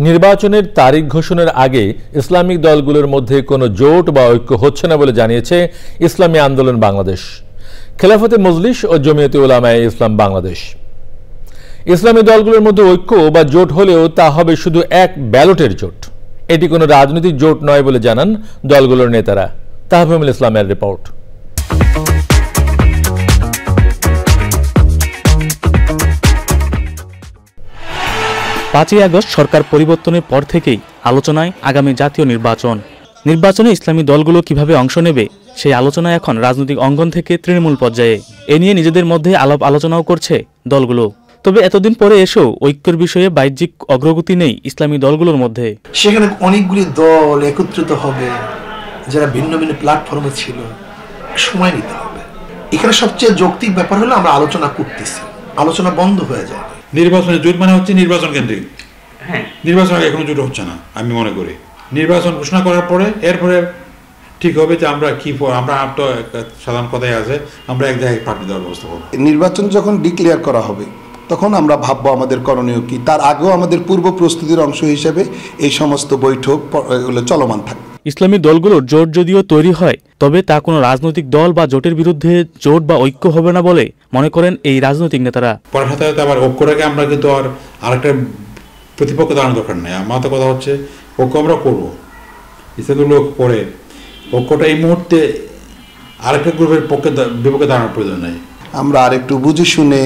নির্বাচনের তারিখ ঘোষণার আগে ইসলামিক দলগুলোর মধ্যে কোনো জোট বা ঐক্য হচ্ছে না বলে জানিয়েছে ইসলামী আন্দোলন বাংলাদেশ, খেলাফতে মজলিস ও জমিয়তে উলামায়ে ইসলাম বাংলাদেশ। ইসলামী দলগুলোর মধ্যে ঐক্য বা জোট হলেও তা হবে শুধু এক ব্যালটের জোট। এটি কোনো রাজনৈতিক জোট নয় বলে জানান দলগুলোর নেতারা। তাহফিমুল ইসলামের রিপোর্ট। 5ই আগস্ট সরকার পরিবর্তনের পর থেকেই আলোচনায় আগামী জাতীয় নির্বাচনে ইসলামী দলগুলো কিভাবে অংশ নেবে সেই আলোচনা এখন রাজনৈতিক অঙ্গন থেকে তৃণমূল পর্যায়ে। এ নিয়ে নিজেদের মধ্যে আলাপ আলোচনাও করছে দলগুলো। তবে এতদিন পরে এসেও ঐক্যের বিষয়ে বাহ্যিক অগ্রগতি নেই ইসলামী দলগুলোর মধ্যে। সেখানে অনেকগুলি দল একত্রিত হবে যারা ভিন্ন ভিন্ন প্ল্যাটফর্মে ছিল, সময় নিতে হবে। এখানে সবচেয়ে যৌক্তিক ব্যাপার হলো আমরা আলোচনা করতেছি, আলোচনা বন্ধ হয়ে যায়। নির্বাচনের জোট মানে হচ্ছে নির্বাচন কেন্দ্রিক। নির্বাচন আগে এখনো জোট হচ্ছে না। আমি মনে করি নির্বাচন ঘোষণা করার পরে এরপরে ঠিক হবে যে আমরা কি আমরা তো সাধারণ কথাই আছে, আমরা এক জায়গায় পার্টি দেওয়ার ব্যবস্থা করব। নির্বাচন যখন ডিক্লেয়ার করা হবে তখন আমরা ভাববো আমাদের করণীয় কি। তার আগেও আমাদের পূর্ব প্রস্তুতির অংশ হিসেবে এই সমস্ত বৈঠক এগুলো চলমান থাকবে। ইসলামী দলগুলোর জোট যদিও তৈরি হয়, তবে তা কোনো রাজনৈতিক দল বা জোটের বিরুদ্ধে জোট বা ঐক্য হবে না বলে মনে করেন এই রাজনৈতিক নেতারা। পরের সাথে আবার ঐক্যটাকে আমরা কিন্তু আর আরেকটা প্রতিপক্ষ দাঁড়ানোর দরকার নেই। আমার তো কথা হচ্ছে ঐক্য আমরা করবো, ইসলামীগুলো করে ঐক্যটা এই মুহূর্তে আরেকটা গ্রুপের বিপক্ষে দাঁড়ানোর প্রয়োজন নেই। আমরা আরেকটু বুঝে শুনে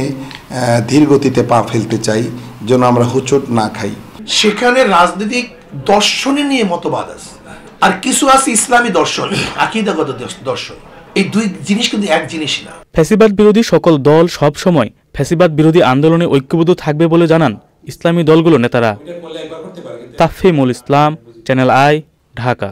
ধীর গতিতে পা ফেলতে চাই, যেন আমরা হোঁচট না খাই। সেখানে রাজনৈতিক দর্শনে নিয়ে মতবাদ আছে, আর কিছু আছে ইসলামী দর্শন, আকীদাগত দর্শন। এই দুই জিনিস কিন্তু এক জিনিস না। ফ্যাসিবাদ বিরোধী সকল দল সব সময় ফ্যাসিবাদ বিরোধী আন্দোলনে ঐক্যবদ্ধ থাকবে বলে জানান ইসলামী দলগুলোর নেতারা। তাহফিমুল ইসলাম, চ্যানেল আই, ঢাকা।